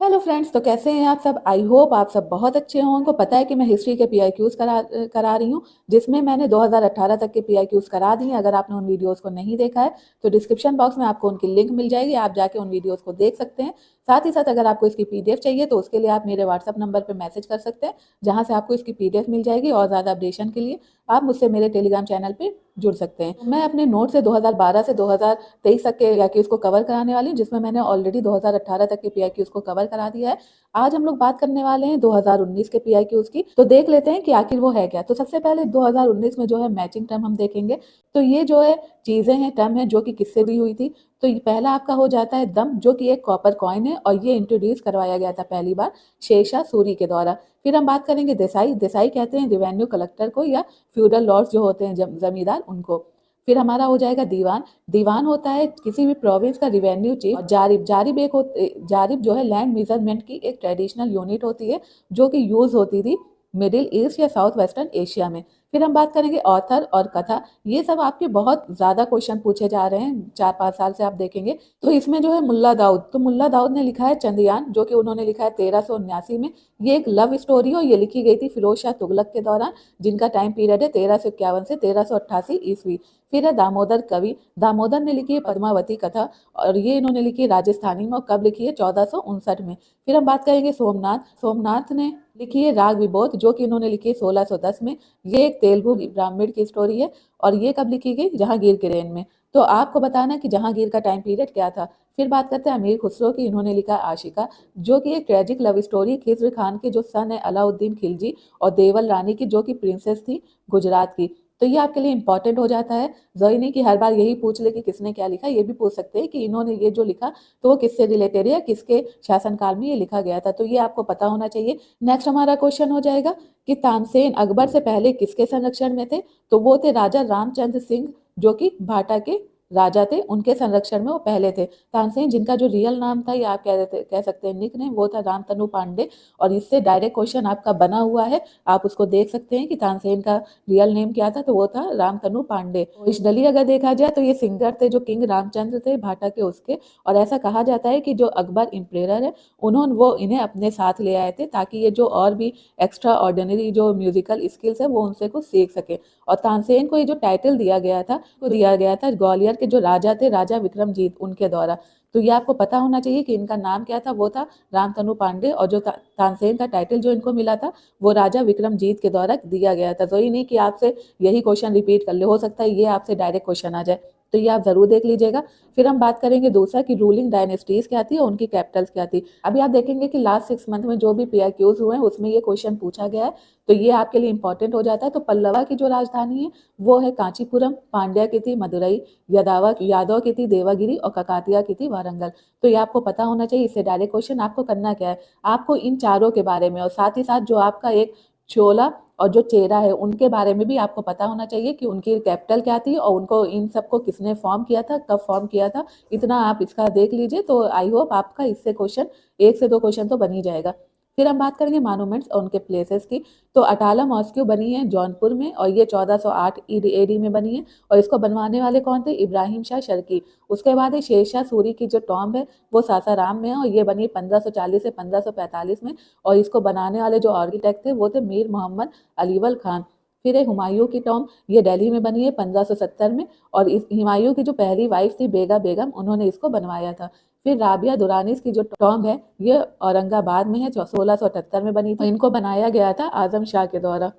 Hello friends, तो कैसे हैं आप सब। आई होप आप सब बहुत अच्छे हों। को पता है कि मैं हिस्ट्री के पीआईक्यूज करा रही हूँ, जिसमें मैंने 2018 तक के पीआईक्यूज करा दिए हैं। अगर आपने उन वीडियोस को नहीं देखा है तो डिस्क्रिप्शन बॉक्स में आपको उनकी लिंक मिल जाएगी, आप जाके उन वीडियोस को देख सकते हैं। साथ ही साथ अगर आपको इसकी पीडीएफ चाहिए तो उसके लिए आप मेरे व्हाट्सअप नंबर पर मैसेज कर सकते हैं, जहाँ से आपको इसकी पीडीएफ मिल जाएगी। और ज़्यादा अपडेशन के लिए आप मुझसे मेरे टेलीग्राम चैनल पर जुड़ सकते हैं। मैं अपने नोट से 2012 से 2023 तक के पीआईक्यूज को कवर कराने वाली हूँ, जिसमें मैंने ऑलरेडी 2018 तक के पीआईक्यूज को कवर करा दिया है। आज हम लोग बात करने वाले हैं 2019 के पीआईक्यूज की। तो देख लेते हैं कि आखिर वो है क्या। तो सबसे पहले 2019 में जो है मैचिंग टर्म हम देखेंगे। तो ये जो है चीजें हैं, टर्म है जो कि किससे दी हुई थी। तो ये पहला आपका हो जाता है दम, जो कि एक कॉपर कॉइन है और ये इंट्रोड्यूस करवाया गया था पहली बार शेरशाह सूरी के द्वारा। फिर हम बात करेंगे देसाई। देसाई कहते हैं रिवेन्यू कलेक्टर को, या फ्यूडल लॉर्ड्स जो होते हैं जमींदार, उनको। फिर हमारा हो जाएगा दीवान। दीवान होता है किसी भी प्रोविंस का रिवेन्यू चीफ। जारिब, जारिब जो है लैंड मेजरमेंट की एक ट्रेडिशनल यूनिट होती है, जो कि यूज होती थी मिडिल ईस्ट या साउथ वेस्टर्न एशिया में। फिर हम बात करेंगे ऑथर और कथा। ये सब आपके बहुत ज्यादा क्वेश्चन पूछे जा रहे हैं, 4-5 साल से आप देखेंगे। तो इसमें जो है मुल्ला दाऊद, तो मुल्ला दाऊद ने लिखा है चंद्रयान, जो कि उन्होंने लिखा है 1379 में। ये एक लव स्टोरी और ये लिखी गई थी फिरोज शाह तुगलक के दौरान, जिनका टाइम पीरियड है 1351 से 1388 ईस्वी। फिर है दामोदर कवि। दामोदर ने लिखी है पद्मावती कथा, और ये इन्होंने लिखी है राजस्थानी में, और कब लिखी है 1459 में। फिर हम बात करेंगे सोमनाथ। सोमनाथ ने लिखी है राग विबोध, जो कि इन्होंने लिखी है 1610 में। ये एक तेलुगु ब्राह्मण की स्टोरी है, और ये कब लिखी गई, जहांगीर के रेन में। तो आपको बताना कि जहांगीर का टाइम पीरियड क्या था। फिर बात करते हैं अमीर खुसरो की। इन्होंने लिखा आशिका, जो कि एक tragic love story Khizr Khan के जो सन है अलाउद्दीन खिलजी, और देवल रानी की, जो कि प्रिंसेस थी गुजरात की। तो ये आपके लिए इंपॉर्टेंट हो जाता है। जरूरी नहीं कि हर बार यही पूछ ले कि किसने क्या लिखा, ये भी पूछ सकते हैं कि इन्होंने ये जो लिखा तो वो किससे रिलेटेड है या किसके शासनकाल में ये लिखा गया था। तो ये आपको पता होना चाहिए। नेक्स्ट हमारा क्वेश्चन हो जाएगा कि तानसेन अकबर से पहले किसके संरक्षण में थे। तो वो थे राजा रामचंद्र सिंह, जो कि भाटा के राजा थे, उनके संरक्षण में वो पहले थे। तानसेन, जिनका जो रियल नाम था या आप कह सकते हैं निक नेम, वो था रामतनु पांडे। और इससे डायरेक्ट क्वेश्चन आपका बना हुआ है, आप उसको देख सकते हैं कि तानसेन का रियल नेम क्या था। तो वो था रामतनु पांडे। ओरिजिनली अगर देखा जाए तो ये सिंगर थे जो किंग रामचंद्र थे भाटा के उसके। और ऐसा कहा जाता है कि जो अकबर इम्परेटर है, उन्होंने वो इन्हें अपने साथ ले आए थे, ताकि ये जो और भी एक्स्ट्रा ऑर्डिनरी जो म्यूजिकल स्किल्स है वो उनसे कुछ सीख सके। और तानसेन को ये जो टाइटल दिया गया था, वो दिया गया था ग्वालियर के जो राजा थे, राजा विक्रमजीत, उनके द्वारा। तो ये आपको पता होना चाहिए कि इनका नाम क्या था। वो था रामतनु पांडे, और जो तानसेन का टाइटल जो इनको मिला था वो राजा विक्रमजीत के द्वारा दिया गया था। तो ये नहीं कि आपसे यही क्वेश्चन रिपीट कर ले, हो सकता है ये आपसे डायरेक्ट क्वेश्चन आ जाए। तो ये आप जरूर देख लीजिएगा। फिर हम बात करेंगे दूसरा कि रूलिंग डायनेस्टीज क्या थी और उनकी कैपिटल्स क्या थी। अभी आप देखेंगे कि लास्ट 6 मंथ में जो भी पीआईक्यूज हुए हैं उसमें ये क्वेश्चन पूछा गया है, तो ये आपके लिए इंपॉर्टेंट हो जाता है। तो पल्लवा की जो राजधानी है वो है कांचीपुरम, पांड्या की थी मदुरई, यादव की थी देवागिरी, और ककातिया की थी वारंगल। तो ये आपको पता होना चाहिए। इससे डायरेक्ट क्वेश्चन आपको करना क्या है, आपको इन चारों के बारे में और साथ ही साथ जो आपका एक चोला और जो चेरा है उनके बारे में भी आपको पता होना चाहिए कि उनकी कैपिटल क्या थी और उनको इन सबको किसने फॉर्म किया था, कब फॉर्म किया था। इतना आप इसका देख लीजिए, तो आई होप आपका इससे क्वेश्चन 1 से 2 क्वेश्चन तो बन ही जाएगा। फिर हम बात करेंगे मॉन्यूमेंट्स और उनके प्लेसेस की। तो अटाला मॉस्क्यू बनी है जौनपुर में, और ये 1408 एडी में बनी है। और इसको बनवाने वाले कौन थे, इब्राहिम शाह शर्की। उसके बाद है शेरशाह सूरी की जो टॉम्ब है वो सासाराम में है, और ये बनी 1540 से 1545 में। और इसको बनाने वाले जो आर्किटेक्ट थे वो थे मीर मोहम्मद अलीवल खान। फिर है हुमायूं की टॉम्ब, ये दिल्ली में बनी है 1570 में। और इस हुमायूं की जो पहली वाइफ थी बेगा बेगम, उन्होंने इसको बनवाया था। फिर राबिया दुरानीस की जो टॉम्ब है ये औरंगाबाद में है, 1678 में बनी थी। इनको बनाया गया था आजम शाह के द्वारा।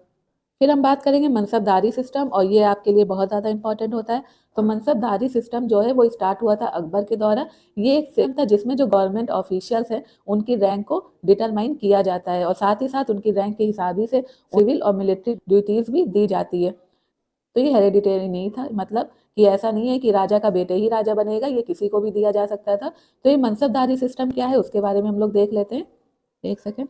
फिर हम बात करेंगे मनसबदारी सिस्टम, और ये आपके लिए बहुत ज़्यादा इंपॉर्टेंट होता है। तो मनसबदारी सिस्टम जो है वो स्टार्ट हुआ था अकबर के द्वारा। ये एक सिस्टम था जिसमें जो गवर्नमेंट ऑफिशियल्स हैं उनकी रैंक को डिटरमाइन किया जाता है, और साथ ही साथ उनकी रैंक के हिसाब से सिविल और मिलिट्री ड्यूटीज भी दी जाती है। तो ये हेरेडिटेरी नहीं था, मतलब कि ऐसा नहीं है कि राजा का बेटे ही राजा बनेगा, ये किसी को भी दिया जा सकता था। तो ये मनसबदारी सिस्टम क्या है उसके बारे में हम लोग देख लेते हैं, एक सेकेंड।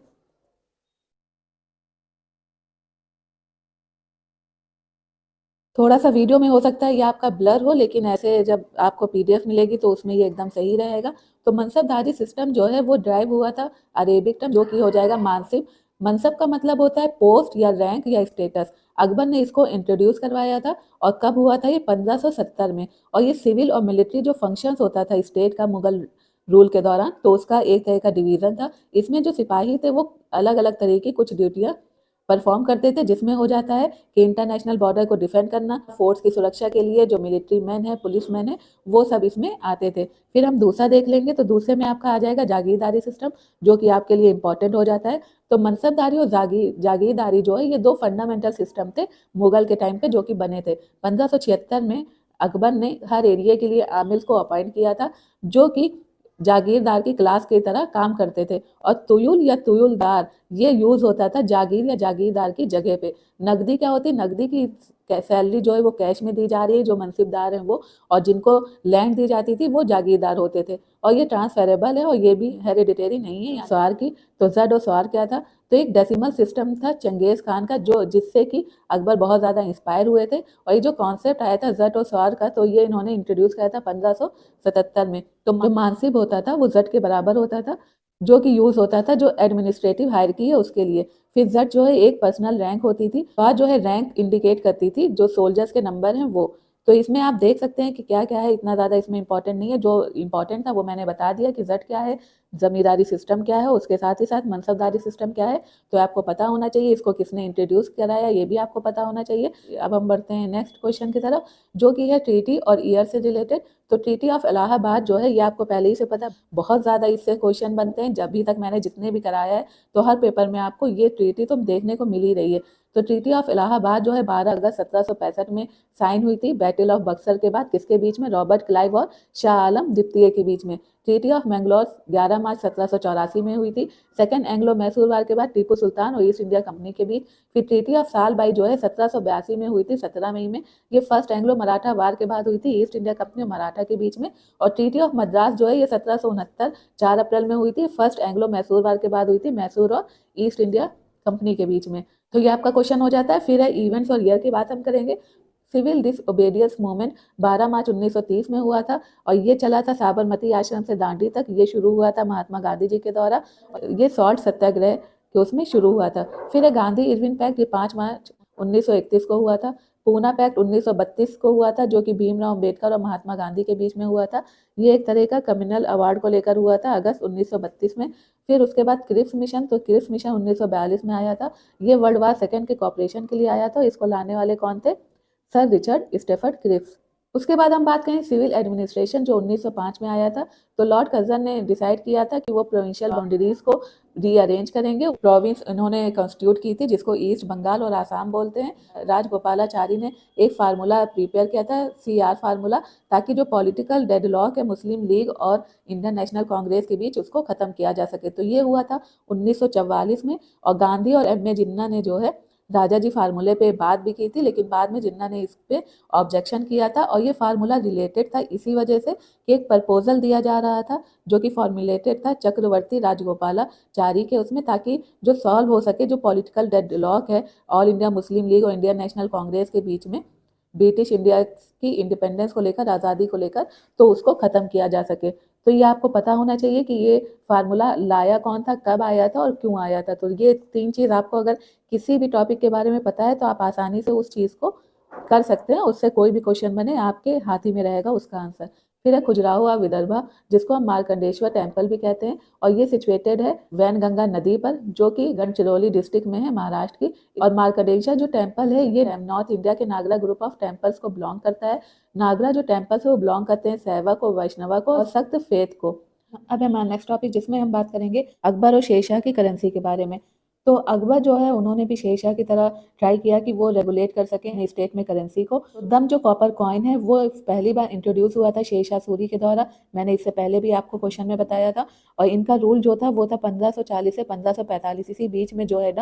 थोड़ा सा वीडियो में हो सकता है ये आपका ब्लर हो, लेकिन ऐसे जब आपको पीडीएफ मिलेगी तो उसमें ये एकदम सही रहेगा। तो मनसबदारी सिस्टम जो है वो ड्राइव हुआ था अरेबिक टर्म, जो कि हो जाएगा मानसिब। मनसब का मतलब होता है पोस्ट या रैंक या स्टेटस। अकबर ने इसको इंट्रोड्यूस करवाया था, और कब हुआ था ये 1570 में। और ये सिविल और मिलिट्री जो फंक्शंस होता था स्टेट का रूल के दौरान, तो उसका एक तरह का डिवीज़न था। इसमें जो सिपाही थे वो अलग-अलग तरह की कुछ ड्यूटियाँ परफॉर्म करते थे, जिसमें हो जाता है कि इंटरनेशनल बॉर्डर को डिफेंड करना, फोर्स की सुरक्षा के लिए जो मिलिट्री मैन है, पुलिस मैन है, वो सब इसमें आते थे। फिर हम दूसरा देख लेंगे, तो दूसरे में आपका आ जाएगा जागीरदारी सिस्टम, जो कि आपके लिए इंपॉर्टेंट हो जाता है। तो मनसबदारी और जागीरदारी जो है, ये दो फंडामेंटल सिस्टम थे मुगल के टाइम पे, जो कि बने थे। 1576 में अकबर ने हर एरिया के लिए आमिल्स को अपॉइंट किया था, जो कि जागीरदार की क्लास की तरह काम करते थे। और तुयुल या तुयुलदार ये यूज होता था जागीर या जागीरदार की जगह पे। नकदी क्या होती है, नकदी की सैलरी जो है वो कैश में दी जा रही है, जो मनसिबदार हैं वो, और जिनको लैंड दी जाती थी वो जागीरदार होते थे। और ये ट्रांसफरेबल है और ये भी हेरिडिटेरी नहीं है। स्वार की तो जड और स्वार क्या था, तो एक डेसिमल सिस्टम था चंगेज खान का, जो जिससे कि अकबर बहुत ज़्यादा इंस्पायर हुए थे। और ये जो कॉन्सेप्ट आया था जट और स्वार का, तो ये इन्होंने इंट्रोड्यूस किया था 1577 में। तो जो मानसिब होता था वो जट के बराबर होता था, जो कि यूज होता था जो एडमिनिस्ट्रेटिव हायरकी है उसके लिए। फिर जट जो है एक पर्सनल रैंक होती थी, और जो है रैंक इंडिकेट करती थी जो सोल्जर्स के नंबर हैं वो। तो इसमें आप देख सकते हैं कि क्या क्या है, इतना ज़्यादा इसमें इंपॉर्टेंट नहीं है। जो इंपॉर्टेंट था वो मैंने बता दिया कि जट क्या है, जमींदारी सिस्टम क्या है, उसके साथ ही साथ मनसबदारी सिस्टम क्या है, तो आपको पता होना चाहिए। इसको किसने इंट्रोड्यूस कराया ये भी आपको पता होना चाहिए। अब हम बढ़ते हैं नेक्स्ट क्वेश्चन की तरफ, जो कि है ट्रीटी और ईयर से रिलेटेड। तो ट्रीटी ऑफ इलाहाबाद जो है, ये आपको पहले ही से पता, बहुत ज़्यादा इससे क्वेश्चन बनते हैं। जब भी तक मैंने जितने भी कराया है, तो हर पेपर में आपको ये ट्रीटी तो देखने को मिल ही रही है। तो ट्रीटी ऑफ इलाहाबाद जो है 12 अगस्त 1765 में साइन हुई थी, बैटल ऑफ बक्सर के बाद। किसके बीच में, रॉबर्ट क्लाइव और शाह आलम द्वितीय के बीच में। ट्रीटी ऑफ मैंगलोर 11 मार्च 1784 में हुई थी, सेकेंड एंग्लो मैसूर वार के बाद टीपू सुल्तान और ईस्ट इंडिया कंपनी के बीच। फिर ट्रीटी ऑफ सालबाई जो है 1782 में हुई थी, 17 मई में। ये फर्स्ट एंग्लो मराठा वार के बाद हुई थी, ईस्ट इंडिया कंपनी और मराठा के बीच में। और ट्रीटी ऑफ मद्रास जो है ये 1769 4 अप्रैल में हुई थी, फर्स्ट एंग्लो मैसूर वार के बाद हुई थी, मैसूर और ईस्ट इंडिया कंपनी के बीच में। तो ये आपका क्वेश्चन हो जाता है। फिर है इवेंट्स और ईयर की बात हम करेंगे। सिविल डिसओबेडियंस मूवमेंट 12 मार्च 1930 में हुआ था, और ये चला था साबरमती आश्रम से दांडी तक। ये शुरू हुआ था महात्मा गांधी जी के द्वारा, ये सॉल्ट सत्याग्रह के उसमें शुरू हुआ था। फिर है गांधी इरविन पैक्ट, ये 5 मार्च 1931 को हुआ था। पूना पैक्ट 1932 को हुआ था, जो कि भीमराव अम्बेडकर और महात्मा गांधी के बीच में हुआ था। ये एक तरह का कम्युनल अवार्ड को लेकर हुआ था, अगस्त 1932 में। फिर उसके बाद क्रिप्स मिशन, तो क्रिप्स मिशन 1942 में आया था। ये वर्ल्ड वार सेकेंड के कॉपरेशन के लिए आया था। इसको लाने वाले कौन थे, सर रिचर्ड स्टेफर्ड क्रिप्स। उसके बाद हम बात करें सिविल एडमिनिस्ट्रेशन, जो 1905 में आया था। तो लॉर्ड कर्जन ने डिसाइड किया था कि वो प्रोविंशियल बाउंड्रीज को रीअरेंज करेंगे। प्रोविंस इन्होंने कॉन्स्टिट्यूट की थी, जिसको ईस्ट बंगाल और आसाम बोलते हैं। राजगोपालाचारी ने एक फार्मूला प्रिपेयर किया था, CR फार्मूला, ताकि जो पॉलिटिकल डेडलॉक है मुस्लिम लीग और इंडियन नेशनल कांग्रेस के बीच, उसको खत्म किया जा सके। तो ये हुआ था 1944 में। और गांधी और एम ए जिन्ना ने जो है राजा जी फार्मूले पे बात भी की थी, लेकिन बाद में जिन्ना ने इस पे ऑब्जेक्शन किया था। और ये फार्मूला रिलेटेड था इसी वजह से कि एक प्रपोजल दिया जा रहा था, जो कि फॉर्मुलेटेड था चक्रवर्ती राजगोपालाचारी के उसमें, ताकि जो सॉल्व हो सके जो पॉलिटिकल डेडलॉक है ऑल इंडिया मुस्लिम लीग और इंडियन नेशनल कांग्रेस के बीच में, ब्रिटिश इंडिया की इंडिपेंडेंस को लेकर, आज़ादी को लेकर, तो उसको ख़त्म किया जा सके। तो ये आपको पता होना चाहिए कि ये फार्मूला लाया कौन था, कब आया था और क्यों आया था। तो ये 3 चीज़ आपको अगर किसी भी टॉपिक के बारे में पता है, तो आप आसानी से उस चीज़ को कर सकते हैं। उससे कोई भी क्वेश्चन बने, आपके हाथ ही में रहेगा उसका आंसर। फिर है खजुराहो विदर्भा, जिसको हम मार्कंडेश्वर टेम्पल भी कहते हैं, और ये सिचुएटेड है वैनगंगा नदी पर, जो कि गढ़चिरौली डिस्ट्रिक्ट में है, महाराष्ट्र की। और मार्कंडेश्वर जो टेम्पल है, ये नॉर्थ इंडिया के नागरा ग्रुप ऑफ टेम्पल्स को बिलोंग करता है। नागरा जो टेम्पल्स है वो बिलोंग करते हैं शैवा को, वैष्णवा को और सख्त फेथ को। अब हमारा नेक्स्ट टॉपिक, जिसमें हम बात करेंगे अकबर और शेरशाह की करेंसी के बारे में। तो अकबर जो है, उन्होंने भी शेरशाह की तरह ट्राई किया कि वो रेगुलेट कर सकें स्टेट में करेंसी को। तो दम जो कॉपर कॉइन है, वो पहली बार इंट्रोड्यूस हुआ था शेरशाह सूरी के द्वारा। मैंने इससे पहले भी आपको क्वेश्चन में बताया था। और इनका रूल जो था वो था 1540 से 1545, इसी बीच में जो है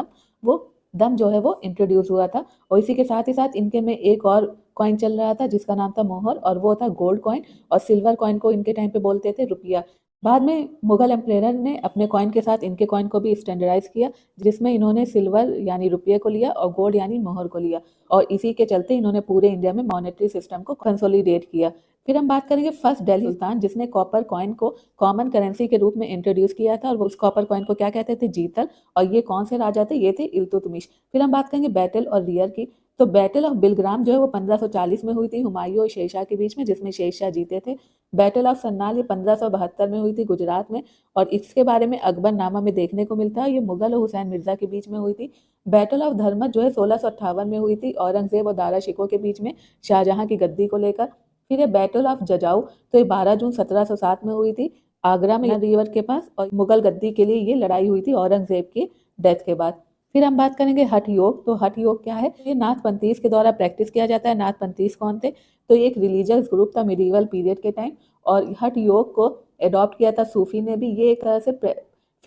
दम जो है वो इंट्रोड्यूस हुआ था। और इसी के साथ ही साथ इनके में एक और कॉइन चल रहा था, जिसका नाम था मोहर, और वो था गोल्ड कॉइन। और सिल्वर कॉइन को इनके टाइम पे बोलते थे रुपया। बाद में मुगल एम्परर ने अपने कॉइन के साथ इनके कॉइन को भी स्टैंडर्डाइज किया, जिसमें इन्होंने सिल्वर यानी रुपये को लिया और गोल्ड यानी मोहर को लिया। और इसी के चलते इन्होंने पूरे इंडिया में मॉनेटरी सिस्टम को कंसोलिडेट किया। फिर हम बात करेंगे फर्स्ट दिल्ली सुल्तान, जिसने कॉपर कॉइन को कॉमन करेंसी के रूप में इंट्रोड्यूस किया था। और उस कॉपर कॉइन को क्या कहते थे, जीतल। और ये कौन से राजा थे, ये थे इल्तुतमिश। फिर हम बात करेंगे बैटल और रियर की। तो बैटल ऑफ बिलग्राम जो है वो 1540 में हुई थी हुमायूं और शेरशाह के बीच में, जिसमें शेरशाह जीते थे। बैटल ऑफ सन्नाल ये 1572 में हुई थी गुजरात में, और इसके बारे में अकबरनामा में देखने को मिलता है। ये मुगल और हुसैन मिर्जा के बीच में हुई थी। बैटल ऑफ धर्मत जो है 1658 में हुई थी औरंगजेब और दारा शिकोह के बीच में, शाहजहां की गद्दी को लेकर। फिर ये बैटल ऑफ जजाऊ तो ये 12 जून 1707 में हुई थी आगरा में रिवर के पास, और मुगल गद्दी के लिए ये लड़ाई हुई थी औरंगजेब की डेथ के बाद। फिर हम बात करेंगे हठ योग। तो हठ योग क्या है? ये नाथ पंथीस के द्वारा प्रैक्टिस किया जाता है। नाथ पंथीस कौन थे? तो ये एक रिलीजियस ग्रुप था मिडिवल पीरियड के टाइम, और हठ योग को अडॉप्ट किया था सूफी ने भी। ये एक तरह से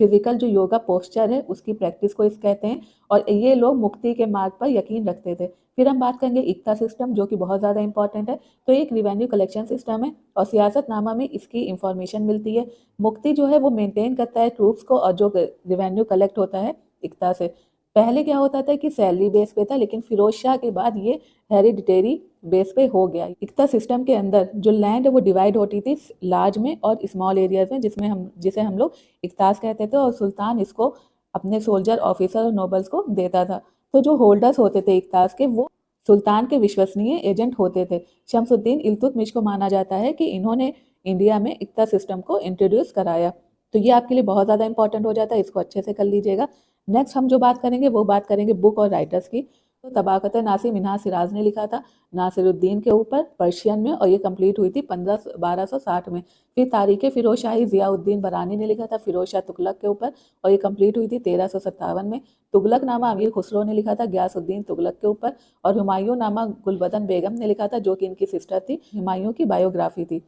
फिजिकल जो योगा पोस्चर है उसकी प्रैक्टिस को इस कहते हैं, और ये लोग मुक्ति के मार्ग पर यकीन रखते थे। फिर हम बात करेंगे इक्ता सिस्टम, जो कि बहुत ज़्यादा इंपॉर्टेंट है। तो एक रिवेन्यू कलेक्शन सिस्टम है, और सियासतनामा में इसकी इंफॉर्मेशन मिलती है। मुक्ति जो है वो मेंटेन करता है ट्रूप्स को, और जो रिवेन्यू कलेक्ट होता है इक्ता से। पहले क्या होता था कि सैलरी बेस पे था, लेकिन फिरोज शाह के बाद ये हेरिडिटेरी बेस पे हो गया। इक्ता सिस्टम के अंदर जो लैंड है वो डिवाइड होती थी लार्ज में और स्मॉल एरियाज में, जिसे हम लोग इक्तास कहते थे, और सुल्तान इसको अपने सोल्जर, ऑफिसर और नोबल्स को देता था। तो जो होल्डर्स होते थे इक्तास के, वो सुल्तान के विश्वसनीय एजेंट होते थे। शमसुद्दीन इल्तुतमिश को माना जाता है कि इन्होंने इंडिया में इक्ता सिस्टम को इंट्रोड्यूस कराया। तो ये आपके लिए बहुत ज़्यादा इंपॉर्टेंट हो जाता है, इसको अच्छे से कर लीजिएगा। नेक्स्ट हम जो बात करेंगे वो बात करेंगे बुक और राइटर्स की। तो तबाकत नासिर मिन्हाज सिराज ने लिखा था नासिरुद्दीन के ऊपर पर्शियन में, और ये कंप्लीट हुई थी 1260 में। फिर तारीख फिरोज शाही जियाउद्दीन बरानी ने लिखा था फिरोज शाह तुगलक के ऊपर, और ये कंप्लीट हुई थी 1357 में। तुगलक नामा अमीर खुसरो ने लिखा था गयासुद्दीन तुगलक के ऊपर, और हुमायूं नामा गुलबदन बेगम ने लिखा था, जो कि इनकी सिस्टर थी, हुमायूं की बायोग्राफी थी।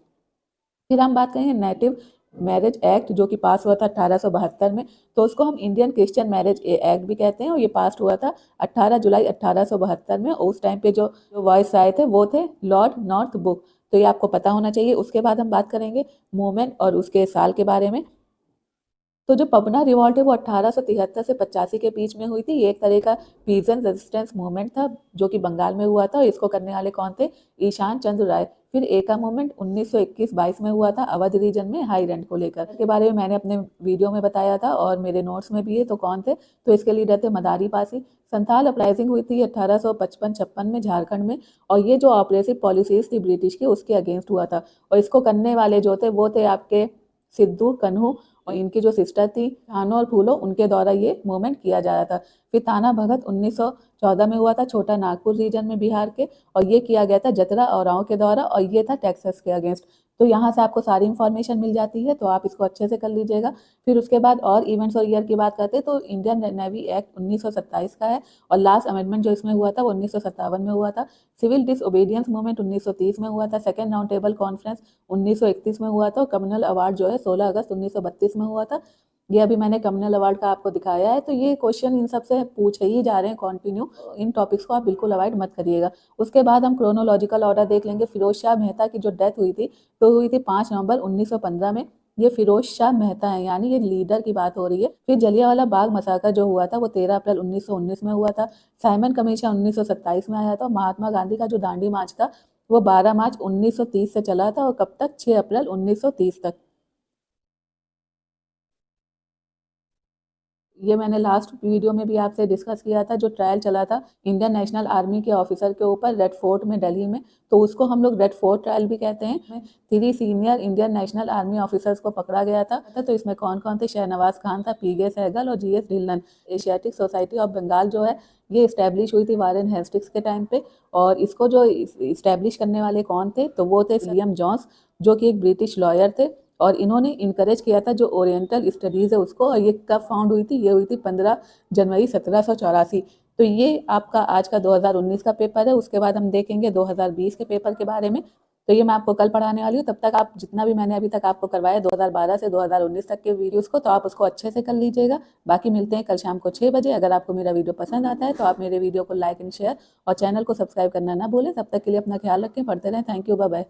फिर हम बात करेंगे नेटिव मैरिज एक्ट, जो कि पास हुआ था 1872 में। तो उसको हम इंडियन क्रिश्चियन मैरिज एक्ट भी कहते हैं, और ये पास हुआ था 18 जुलाई 1872 में। और उस टाइम पे जो वॉइस आए थे वो थे लॉर्ड नॉर्थ बुक। तो ये आपको पता होना चाहिए। उसके बाद हम बात करेंगे मूवमेंट और उसके साल के बारे में। तो जो पबना रिवॉल्ट है वो 1873 से 85 के बीच में हुई थी। ये एक तरह का पीजन रेजिस्टेंस मूवमेंट था, जो कि बंगाल में हुआ था, और इसको करने वाले कौन थे? ईशान चंद्र राय। फिर एका मूवमेंट 1921-22 में हुआ था अवध रीजन में हाई रेंट को लेकर, के बारे में मैंने अपने वीडियो में बताया था और मेरे नोट्स में भी है। तो कौन थे? तो इसके लीडर थे मदारी पासी। संथाल अपराइजिंग हुई थी 1855-56 में झारखंड में, और ये जो ऑपरेसिव पॉलिसीज थी ब्रिटिश की उसके अगेंस्ट हुआ था। और इसको करने वाले जो थे वो थे आपके सिद्धू कन्हू, और इनकी जो सिस्टर थी छानो और फूलो, उनके द्वारा ये मूवमेंट किया जा रहा था। फिर ताना भगत 1914 में हुआ था छोटा नागपुर रीजन में बिहार के, और ये किया गया था जतरा औराओं के द्वारा, और ये था टेक्सास के अगेंस्ट। तो यहाँ से आपको सारी इंफॉर्मेशन मिल जाती है, तो आप इसको अच्छे से कर लीजिएगा। फिर उसके बाद और इवेंट्स और ईयर की बात करते हैं, तो इंडियन नेवी एक्ट 1927 का है, और लास्ट अमेंडमेंट जो इसमें हुआ था वो 1957 में हुआ था। सिविल डिसओबीडियंस मूवमेंट 1930 में हुआ था। सेकेंड राउंड टेबल कॉन्फ्रेंस 1931 में हुआ था, और कम्युनल अवार्ड जो है 16 अगस्त 1932 में हुआ था। ये अभी मैंने कम्युनल अवार्ड का आपको दिखाया है। तो ये क्वेश्चन इन सब से पूछे ही जा रहे हैं कंटिन्यू, इन टॉपिक्स को आप बिल्कुल अवॉइड मत करिएगा। उसके बाद हम क्रोनोलॉजिकल ऑर्डर देख लेंगे। फिरोज शाह मेहता की जो डेथ हुई थी तो हुई थी 5 नवंबर 1915 में। ये फिरोज शाह मेहता है, यानी ये लीडर की बात हो रही है। फिर जलियांवाला बाग मसाकर जो हुआ था वो 13 अप्रैल 1919 में हुआ था। साइमन कमीशन 1927 में आया था। महात्मा गांधी का जो दांडी मार्च था वो 12 मार्च 1930 से चला था, और कब तक? 6 अप्रैल 1930 तक। ये मैंने लास्ट वीडियो में भी आपसे डिस्कस किया था, जो ट्रायल चला था इंडियन नेशनल आर्मी के ऑफिसर के ऊपर रेड फोर्ट में दिल्ली में, तो उसको हम लोग रेड फोर्ट ट्रायल भी कहते हैं। 3 senior Indian national army officers को पकड़ा गया था। तो इसमें कौन कौन थे? शहनवाज खान था, पीगे सहगल और G S Dhillon. Asiatic Society of Bengal जो है ये इस्टेब्लिश हुई थी वारेन हेस्टिक्स के टाइम पे, और इसको जो इस्टेब्लिश करने वाले कौन थे? तो वो थे विलियम जॉन्स, जो कि एक ब्रिटिश लॉयर थे, और इन्होंने इनकरेज किया था जो ओरिएंटल स्टडीज़ है उसको। और ये कब फाउंड हुई थी? ये हुई थी 15 जनवरी 1784। तो ये आपका आज का 2019 का पेपर है। उसके बाद हम देखेंगे 2020 के पेपर के बारे में। तो ये मैं आपको कल पढ़ाने वाली हूँ। तब तक आप जितना भी मैंने अभी तक आपको करवाया 2012 से 2019 तक के वीडियोस को, तो आप उसको अच्छे से कर लीजिएगा। बाकी मिलते हैं कल शाम को 6 बजे। अगर आपको मेरा वीडियो पसंद आता है तो आप मेरे वीडियो को लाइक एंड शेयर और चैनल को सब्सक्राइब करना ना भूलें। तब तक के लिए अपना ख्याल रखें, पढ़ते रहें। Thank you, bye bye.